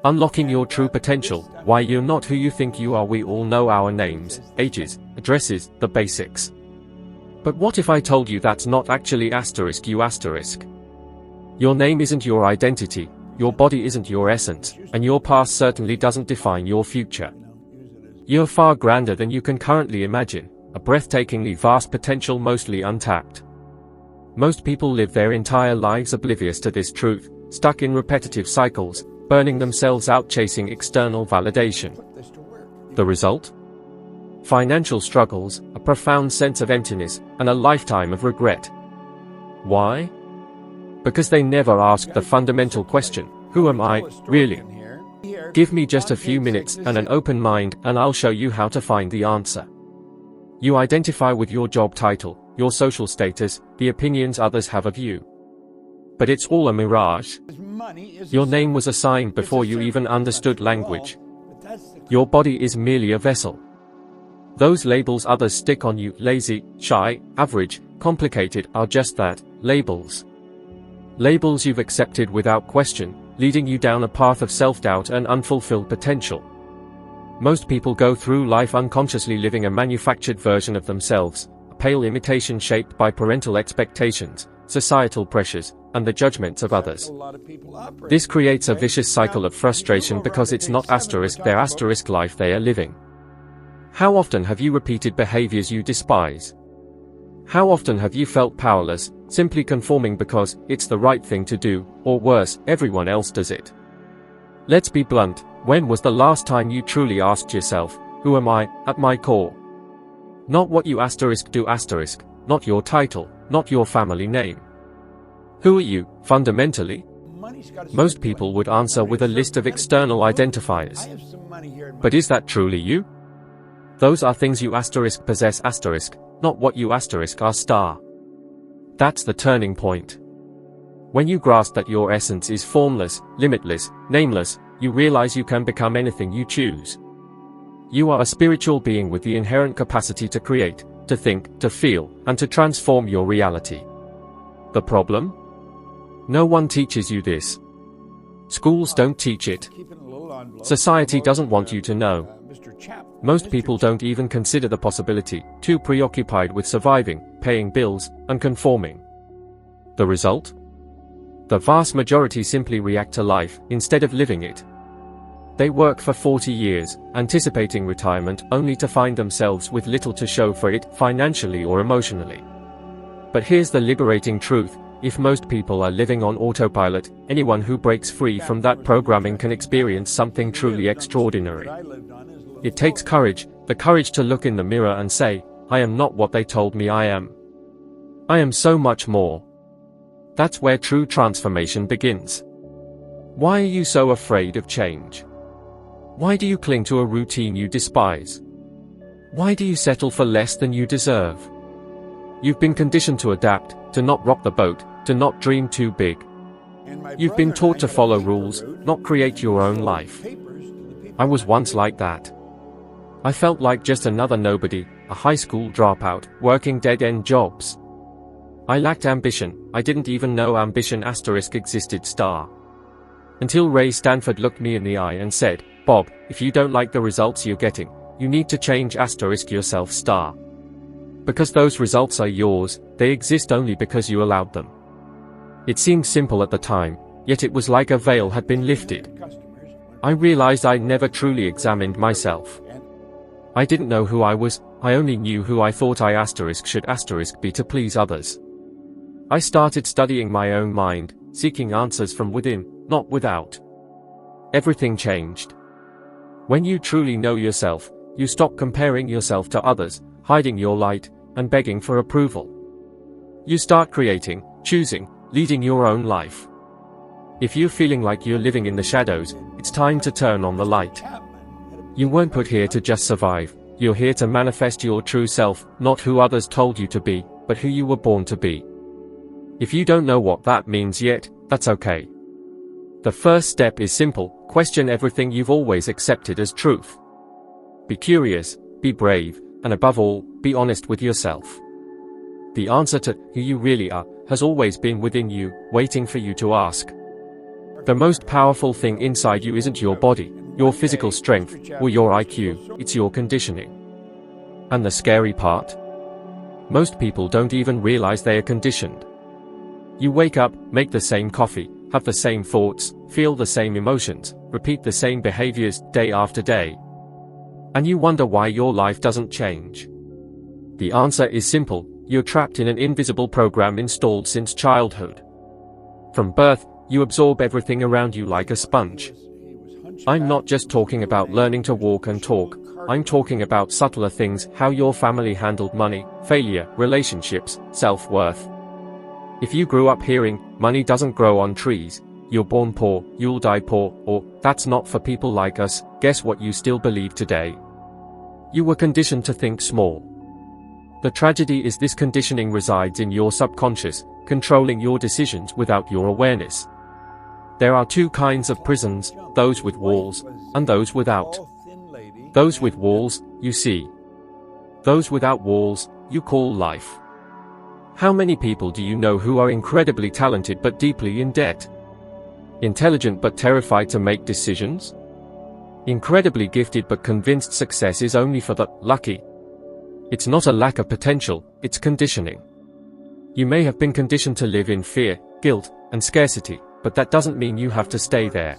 Unlocking your true potential, why you're not who you think you are. We all know our names, ages, addresses, the basics. But what if I told you that's not actually asterisk you asterisk? Your name isn't your identity, your body isn't your essence, and your past certainly doesn't define your future. You're far grander than you can currently imagine, a breathtakingly vast potential mostly untapped. Most people live their entire lives oblivious to this truth, stuck in repetitive cycles, burning themselves out chasing external validation. The result? Financial struggles, a profound sense of emptiness, and a lifetime of regret. Why? Because they never asked the fundamental question, who am I, really? Give me just a few minutes and an open mind, and I'll show you how to find the answer. You identify with your job title, your social status, the opinions others have of you. But it's all a mirage. Your name was assigned before you even understood language. Your body is merely a vessel. Those labels others stick on you, lazy, shy, average, complicated, are just that, labels. Labels you've accepted without question, leading you down a path of self-doubt and unfulfilled potential. Most people go through life unconsciously living a manufactured version of themselves, a pale imitation shaped by parental expectations, societal pressures, and the judgments of others. This creates a vicious cycle of frustration because it's not asterisk their asterisk life they are living. How often have you repeated behaviors you despise? How often have you felt powerless, simply conforming because it's the right thing to do, or worse, everyone else does it? Let's be blunt, when was the last time you truly asked yourself, who am I, at my core? Not what you asterisk do asterisk, not your title, not your family name. Who are you, fundamentally? Most people would answer with a list of external identifiers. But is that truly you? Those are things you asterisk possess asterisk, not what you asterisk are star. That's the turning point. When you grasp that your essence is formless, limitless, nameless, you realize you can become anything you choose. You are a spiritual being with the inherent capacity to create, to think, to feel, and to transform your reality. The problem? No one teaches you this. Schools don't teach it. Society doesn't want you to know. Most people don't even consider the possibility, too preoccupied with surviving, paying bills, and conforming. The result? The vast majority simply react to life, instead of living it. They work for 40 years, anticipating retirement, only to find themselves with little to show for it, financially or emotionally. But here's the liberating truth. If most people are living on autopilot, anyone who breaks free from that programming can experience something truly extraordinary. It takes courage, the courage to look in the mirror and say, I am not what they told me I am. I am so much more. That's where true transformation begins. Why are you so afraid of change? Why do you cling to a routine you despise? Why do you settle for less than you deserve? You've been conditioned to adapt, to not rock the boat, to not dream too big. You've been taught to follow rules, not create your own life. I was once like that. I felt like just another nobody, a high school dropout, working dead-end jobs. I lacked ambition, I didn't even know ambition asterisk existed star. Until Ray Stanford looked me in the eye and said, Bob, if you don't like the results you're getting, you need to change asterisk yourself star. Because those results are yours, they exist only because you allowed them. It seemed simple at the time, yet it was like a veil had been lifted. I realized I'd never truly examined myself. I didn't know who I was, I only knew who I thought I asterisk should asterisk be to please others. I started studying my own mind, seeking answers from within, not without. Everything changed. When you truly know yourself, you stop comparing yourself to others, hiding your light, and begging for approval. You start creating, choosing, leading your own life. If you're feeling like you're living in the shadows, it's time to turn on the light. You weren't put here to just survive, you're here to manifest your true self, not who others told you to be, but who you were born to be. If you don't know what that means yet, that's okay. The first step is simple, question everything you've always accepted as truth. Be curious, be brave, and above all, be honest with yourself. The answer to who you really are has always been within you, waiting for you to ask. The most powerful thing inside you isn't your body, your physical strength, or your IQ, it's your conditioning. And the scary part? Most people don't even realize they are conditioned. You wake up, make the same coffee, have the same thoughts, feel the same emotions, repeat the same behaviors day after day. And you wonder why your life doesn't change. The answer is simple: you're trapped in an invisible program installed since childhood. From birth, you absorb everything around you like a sponge. I'm not just talking about learning to walk and talk, I'm talking about subtler things: how your family handled money, failure, relationships, self-worth. If you grew up hearing, money doesn't grow on trees, you're born poor, you'll die poor, or, that's not for people like us, guess what you still believe today? You were conditioned to think small. The tragedy is this conditioning resides in your subconscious, controlling your decisions without your awareness. There are two kinds of prisons, those with walls, and those without. Those with walls, you see. Those without walls, you call life. How many people do you know who are incredibly talented but deeply in debt? Intelligent but terrified to make decisions? Incredibly gifted but convinced success is only for the lucky. It's not a lack of potential, it's conditioning. You may have been conditioned to live in fear, guilt, and scarcity, but that doesn't mean you have to stay there.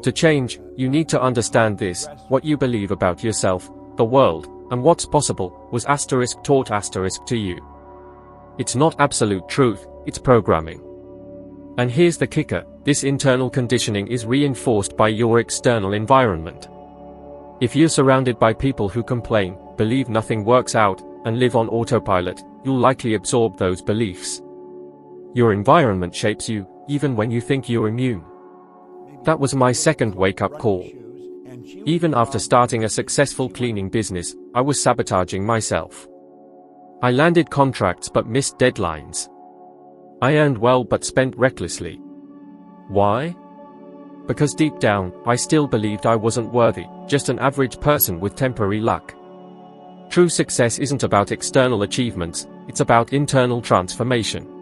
To change, you need to understand this: what you believe about yourself, the world, and what's possible, was taught to you. It's not absolute truth, it's programming. And here's the kicker: this internal conditioning is reinforced by your external environment. If you're surrounded by people who complain, believe nothing works out, and live on autopilot, you'll likely absorb those beliefs. Your environment shapes you, even when you think you're immune. That was my second wake-up call. Even after starting a successful cleaning business, I was sabotaging myself. I landed contracts but missed deadlines. I earned well but spent recklessly. Why? Because deep down, I still believed I wasn't worthy, just an average person with temporary luck. True success isn't about external achievements, it's about internal transformation.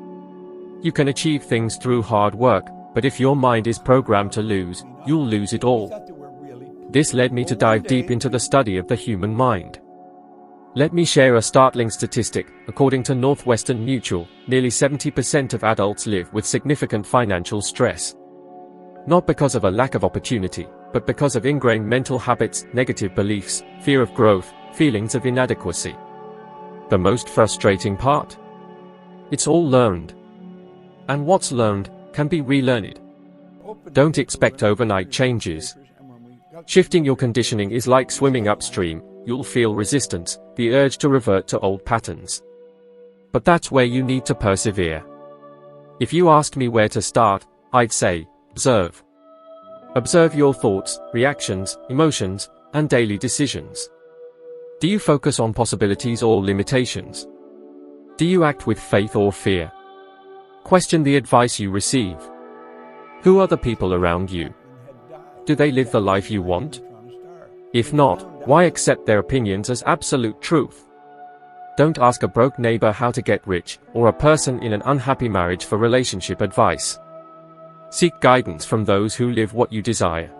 You can achieve things through hard work, but if your mind is programmed to lose, you'll lose it all. This led me to dive deep into the study of the human mind. Let me share a startling statistic. According to Northwestern Mutual, nearly 70% of adults live with significant financial stress. Not because of a lack of opportunity, but because of ingrained mental habits, negative beliefs, fear of growth, feelings of inadequacy. The most frustrating part? It's all learned. And what's learned can be relearned. Don't expect overnight changes. Shifting your conditioning is like swimming upstream. You'll feel resistance, the urge to revert to old patterns. But that's where you need to persevere. If you asked me where to start, I'd say, observe. Observe your thoughts, reactions, emotions, and daily decisions. Do you focus on possibilities or limitations? Do you act with faith or fear? Question the advice you receive. Who are the people around you? Do they live the life you want? If not, why accept their opinions as absolute truth? Don't ask a broke neighbor how to get rich, or a person in an unhappy marriage for relationship advice. Seek guidance from those who live what you desire.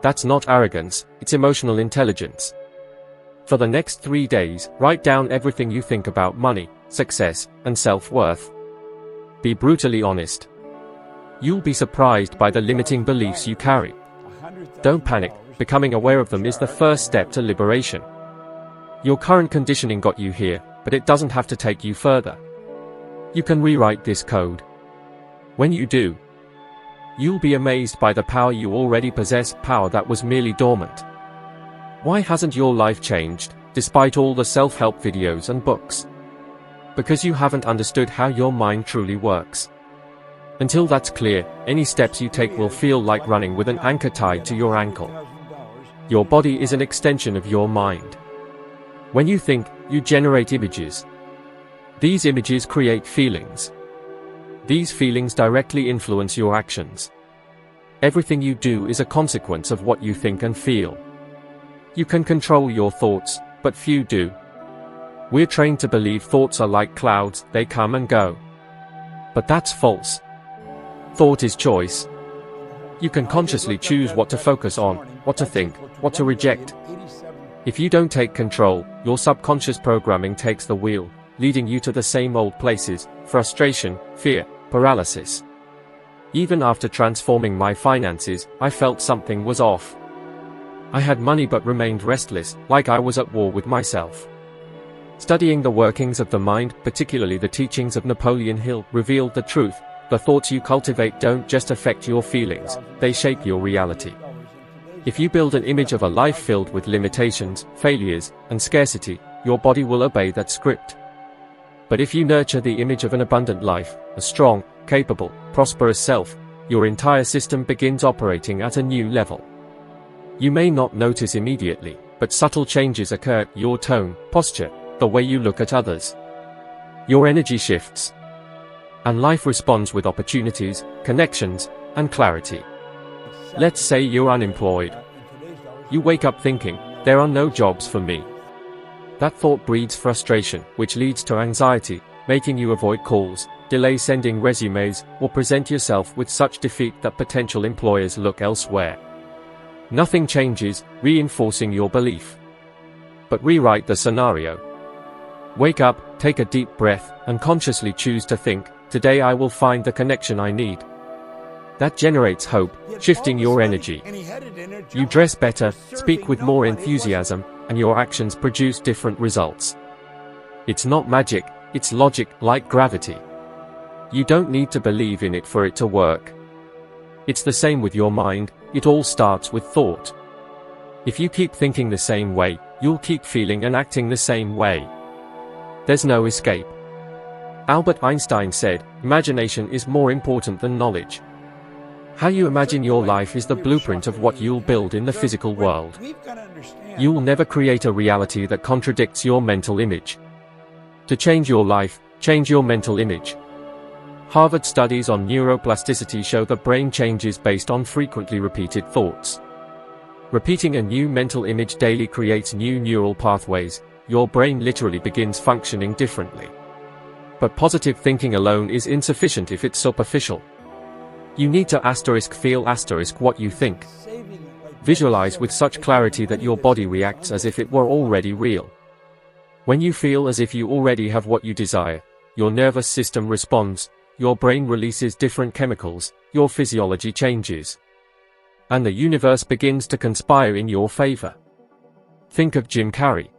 That's not arrogance, it's emotional intelligence. For the next 3 days, write down everything you think about money, success, and self-worth. Be brutally honest. You'll be surprised by the limiting beliefs you carry. Don't panic, becoming aware of them is the first step to liberation. Your current conditioning got you here, but it doesn't have to take you further. You can rewrite this code. When you do, you'll be amazed by the power you already possess, power that was merely dormant. Why hasn't your life changed, despite all the self-help videos and books? Because you haven't understood how your mind truly works. Until that's clear, any steps you take will feel like running with an anchor tied to your ankle. Your body is an extension of your mind. When you think, you generate images. These images create feelings. These feelings directly influence your actions. Everything you do is a consequence of what you think and feel. You can control your thoughts, but few do. We're trained to believe thoughts are like clouds, they come and go. But that's false. Thought is choice. You can consciously choose what to focus on, what to think, what to reject. If you don't take control, your subconscious programming takes the wheel, leading you to the same old places: frustration, fear, paralysis. Even after transforming my finances, I felt something was off. I had money but remained restless, like I was at war with myself. Studying the workings of the mind, particularly the teachings of Napoleon Hill, revealed the truth: the thoughts you cultivate don't just affect your feelings, they shape your reality. If you build an image of a life filled with limitations, failures, and scarcity, your body will obey that script. But if you nurture the image of an abundant life, a strong, capable, prosperous self, your entire system begins operating at a new level. You may not notice immediately, but subtle changes occur: your tone, posture, the way you look at others. Your energy shifts. And life responds with opportunities, connections, and clarity. Let's say you're unemployed. You wake up thinking, there are no jobs for me. That thought breeds frustration, which leads to anxiety, making you avoid calls, delay sending resumes, or present yourself with such defeat that potential employers look elsewhere. Nothing changes, reinforcing your belief. But rewrite the scenario. Wake up, take a deep breath, and consciously choose to think, today I will find the connection I need. That generates hope, shifting your energy. You dress better, speak with more enthusiasm, and your actions produce different results. It's not magic, it's logic, like gravity. You don't need to believe in it for it to work. It's the same with your mind, it all starts with thought. If you keep thinking the same way, you'll keep feeling and acting the same way. There's no escape. Albert Einstein said, imagination is more important than knowledge. How you imagine your life is the blueprint of what you'll build in the physical world. You'll never create a reality that contradicts your mental image. To change your life, change your mental image. Harvard studies on neuroplasticity show the brain changes based on frequently repeated thoughts. Repeating a new mental image daily creates new neural pathways. Your brain literally begins functioning differently. But positive thinking alone is insufficient if it's superficial. You need to feel what you think. Visualize with such clarity that your body reacts as if it were already real. When you feel as if you already have what you desire, your nervous system responds, your brain releases different chemicals, your physiology changes. And the universe begins to conspire in your favor. Think of Jim Carrey.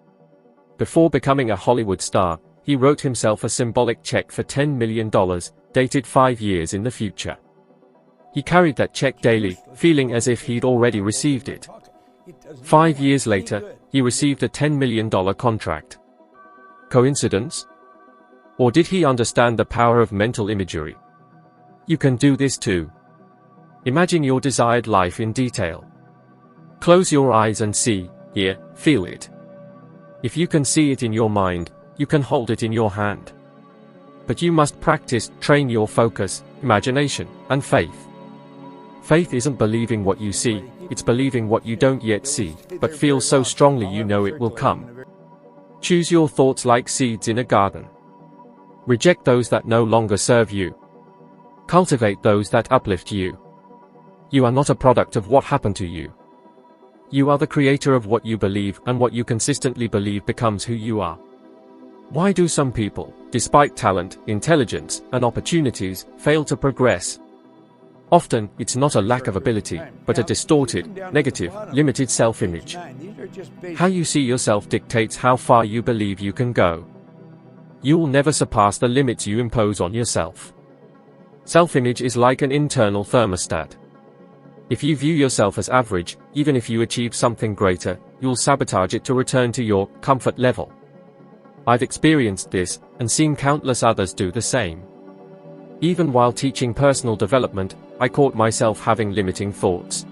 Before becoming a Hollywood star, he wrote himself a symbolic check for $10 million, dated 5 years in the future. He carried that check daily, feeling as if he'd already received it. 5 years later, he received a $10 million contract. Coincidence? Or did he understand the power of mental imagery? You can do this too. Imagine your desired life in detail. Close your eyes and see, hear, feel it. If you can see it in your mind, you can hold it in your hand. But you must practice, train your focus, imagination, and faith. Faith isn't believing what you see, it's believing what you don't yet see, but feel so strongly you know it will come. Choose your thoughts like seeds in a garden. Reject those that no longer serve you. Cultivate those that uplift you. You are not a product of what happened to you. You are the creator of what you believe, and what you consistently believe becomes who you are. Why do some people, despite talent, intelligence, and opportunities, fail to progress? Often, it's not a lack of ability, but a distorted, negative, limited self-image. How you see yourself dictates how far you believe you can go. You will never surpass the limits you impose on yourself. Self-image is like an internal thermostat. If you view yourself as average, even if you achieve something greater, you'll sabotage it to return to your comfort level. I've experienced this, and seen countless others do the same. Even while teaching personal development, I caught myself having limiting thoughts.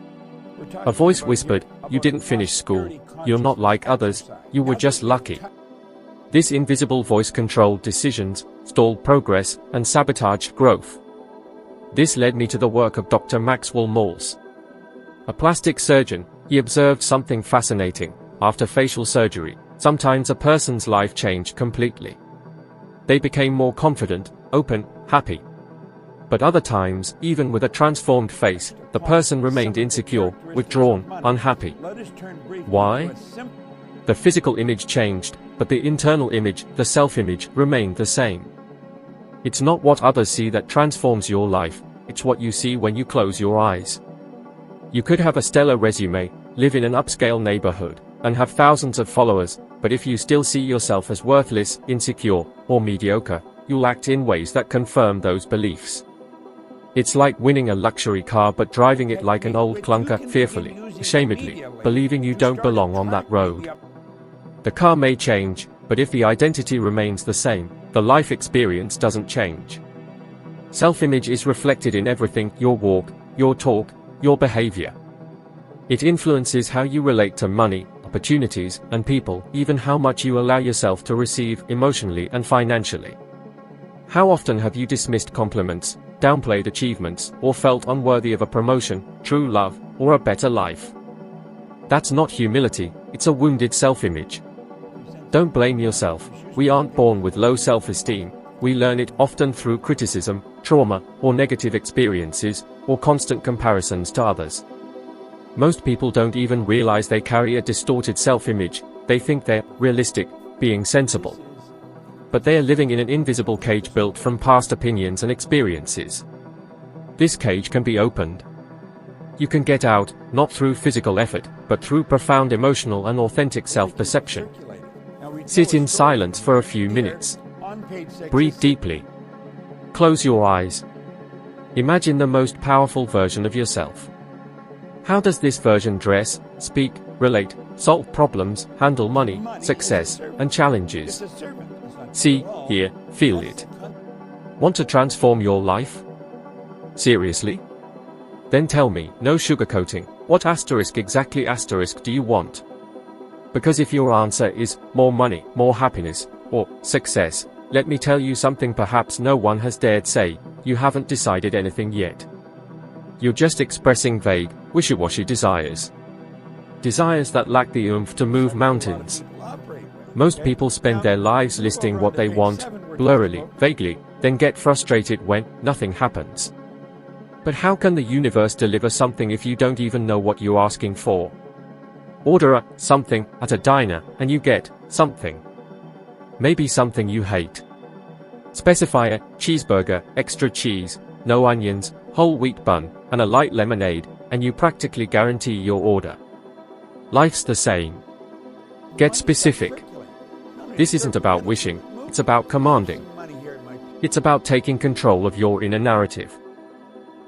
A voice whispered, "You didn't finish school, you're not like others, you were just lucky." This invisible voice controlled decisions, stalled progress, and sabotaged growth. This led me to the work of Dr. Maxwell Maltz. A plastic surgeon, he observed something fascinating. After facial surgery, sometimes a person's life changed completely. They became more confident, open, happy. But other times, even with a transformed face, the person remained insecure, withdrawn, unhappy. Why? The physical image changed, but the internal image, the self-image, remained the same. It's not what others see that transforms your life, it's what you see when you close your eyes. You could have a stellar resume, live in an upscale neighborhood, and have thousands of followers, but if you still see yourself as worthless, insecure, or mediocre, you'll act in ways that confirm those beliefs. It's like winning a luxury car but driving it like an old clunker, fearfully, ashamedly, believing you don't belong on that road. The car may change, but if the identity remains the same, the life experience doesn't change. Self-image is reflected in everything: your walk, your talk, your behavior. It influences how you relate to money, opportunities, and people, even how much you allow yourself to receive emotionally and financially. How often have you dismissed compliments, downplayed achievements, or felt unworthy of a promotion, true love, or a better life? That's not humility, it's a wounded self-image. Don't blame yourself. We aren't born with low self-esteem. We learn it often through criticism, trauma, or negative experiences, or constant comparisons to others. Most people don't even realize they carry a distorted self-image. They think they're realistic, being sensible. But they are living in an invisible cage built from past opinions and experiences. This cage can be opened. You can get out, not through physical effort, but through profound emotional and authentic self-perception. Sit in silence for a few minutes. Breathe deeply. Close your eyes. Imagine the most powerful version of yourself. How does this version dress, speak, relate, solve problems, handle money, success, and challenges? See, hear, feel it. Want to transform your life? Seriously? Then tell me, no sugarcoating, what asterisk exactly asterisk do you want? Because if your answer is more money, more happiness, or success, let me tell you something perhaps no one has dared say: you haven't decided anything yet. You're just expressing vague, wishy-washy desires. Desires that lack the oomph to move mountains. Most people spend their lives listing what they want, blurrily, vaguely, then get frustrated when nothing happens. But how can the universe deliver something if you don't even know what you're asking for? Order something at a diner, and you get something. Maybe something you hate. Specify a cheeseburger, extra cheese, no onions, whole wheat bun, and a light lemonade, and you practically guarantee your order. Life's the same. Get specific. This isn't about wishing, it's about commanding. It's about taking control of your inner narrative.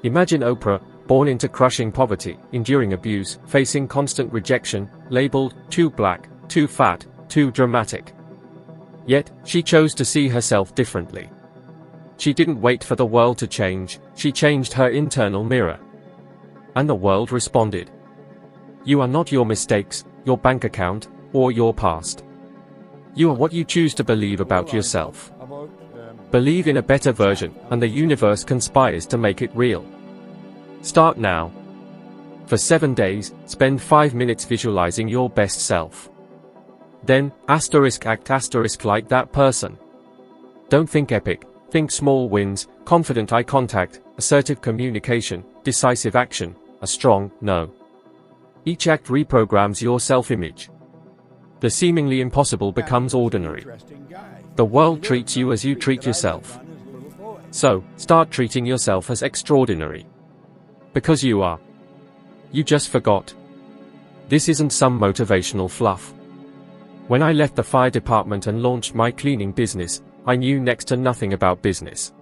Imagine Oprah, born into crushing poverty, enduring abuse, facing constant rejection, labeled too black, too fat, too dramatic. Yet, she chose to see herself differently. She didn't wait for the world to change, she changed her internal mirror. And the world responded. You are not your mistakes, your bank account, or your past. You are what you choose to believe about yourself. Believe in a better version, and the universe conspires to make it real. Start now. For 7 days, spend 5 minutes visualizing your best self. Then, act like that person. Don't think epic, think small wins, confident eye contact, assertive communication, decisive action, a strong no. Each act reprograms your self-image. The seemingly impossible becomes ordinary. The world treats you as you treat yourself. So, start treating yourself as extraordinary. Because you are. You just forgot. This isn't some motivational fluff. When I left the fire department and launched my cleaning business, I knew next to nothing about business.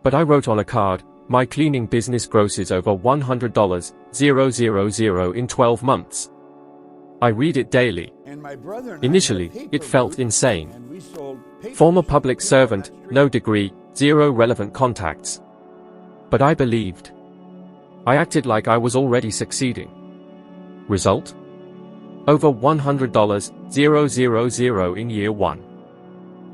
But I wrote on a card, my cleaning business grosses over $100,000 in 12 months. I read it daily. Initially, it felt insane. Former public servant, no degree, 0 relevant contacts. But I believed. I acted like I was already succeeding. Result? Over $100,000 in year 1.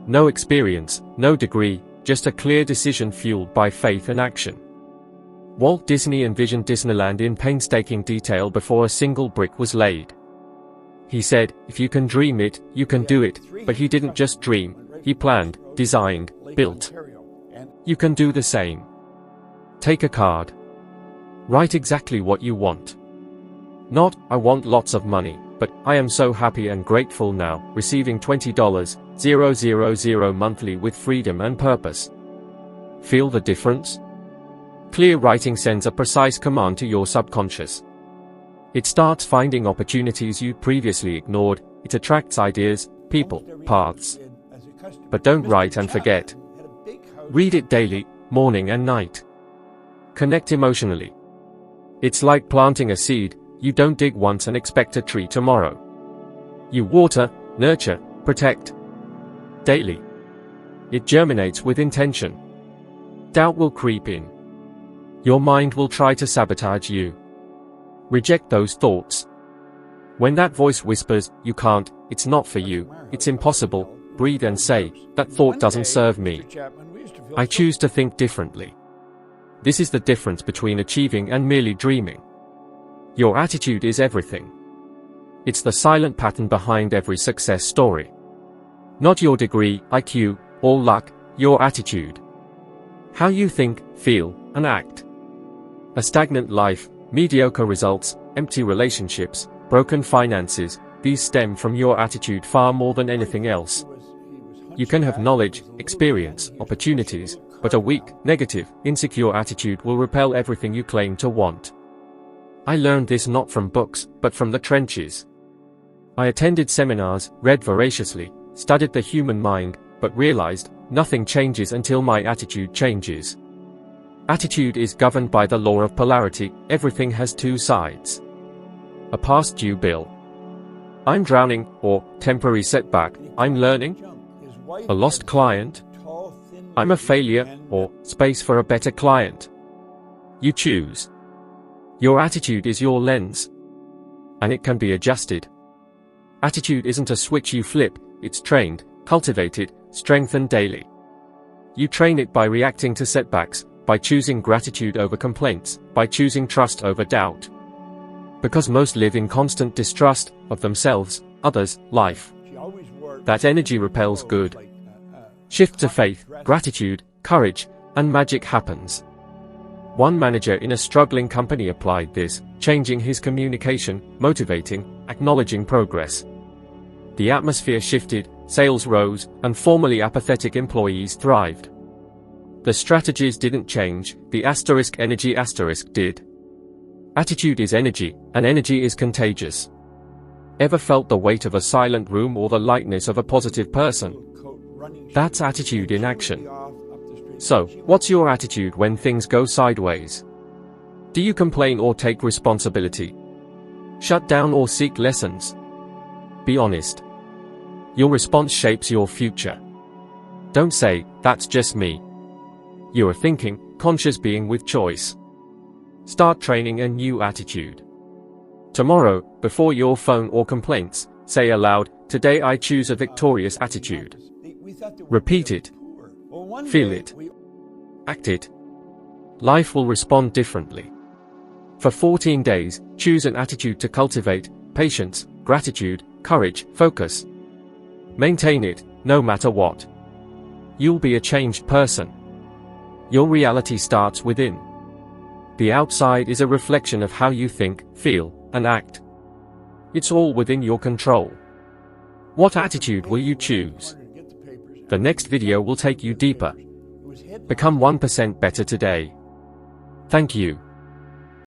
No experience, no degree, just a clear decision fueled by faith and action. Walt Disney envisioned Disneyland in painstaking detail before a single brick was laid. He said, if you can dream it, you can do it, but he didn't just dream, he planned, designed, built. You can do the same. Take a card. Write exactly what you want. Not, I want lots of money, but I am so happy and grateful now, receiving $20,000 monthly with freedom and purpose. Feel the difference? Clear writing sends a precise command to your subconscious. It starts finding opportunities you previously ignored. It attracts ideas, people, paths. But don't write and forget. Read it daily, morning and night. Connect emotionally. It's like planting a seed. You don't dig once and expect a tree tomorrow. You water, nurture, protect. Daily. It germinates with intention. Doubt will creep in. Your mind will try to sabotage you. Reject those thoughts. When that voice whispers, you can't, it's not for you, it's impossible, breathe and say, that thought doesn't serve me. I choose to think differently. This is the difference between achieving and merely dreaming. Your attitude is everything. It's the silent pattern behind every success story. Not your degree, IQ, or luck, your attitude. How you think, feel, and act. A stagnant life, mediocre results, empty relationships, broken finances, these stem from your attitude far more than anything else. You can have knowledge, experience, opportunities, but a weak, negative, insecure attitude will repel everything you claim to want. I learned this not from books, but from the trenches. I attended seminars, read voraciously, studied the human mind, but realized, nothing changes until my attitude changes. Attitude is governed by the law of polarity. Everything has two sides. A past due bill. I'm drowning, or temporary setback, I'm learning. A lost client. I'm a failure, or space for a better client. You choose. Your attitude is your lens. And it can be adjusted. Attitude isn't a switch you flip, it's trained, cultivated, strengthened daily. You train it by reacting to setbacks, by choosing gratitude over complaints, by choosing trust over doubt. Because most live in constant distrust of themselves, others, life. That energy repels good. Shift to faith, gratitude, courage, and magic happens. One manager in a struggling company applied this, changing his communication, motivating, acknowledging progress. The atmosphere shifted, sales rose, and formerly apathetic employees thrived. The strategies didn't change, the energy did. Attitude is energy, and energy is contagious. Ever felt the weight of a silent room or the lightness of a positive person? That's attitude in action. So, what's your attitude when things go sideways? Do you complain or take responsibility? Shut down or seek lessons? Be honest. Your response shapes your future. Don't say, that's just me. You are thinking, conscious being with choice. Start training a new attitude. Tomorrow, before your phone or complaints, say aloud, today I choose a victorious attitude. Repeat it. Feel it. Act it. Life will respond differently. For 14 days, choose an attitude to cultivate patience, gratitude, courage, focus. Maintain it, no matter what. You'll be a changed person. Your reality starts within. The outside is a reflection of how you think, feel, and act. It's all within your control. What attitude will you choose? The next video will take you deeper. Become 1% better today. Thank you.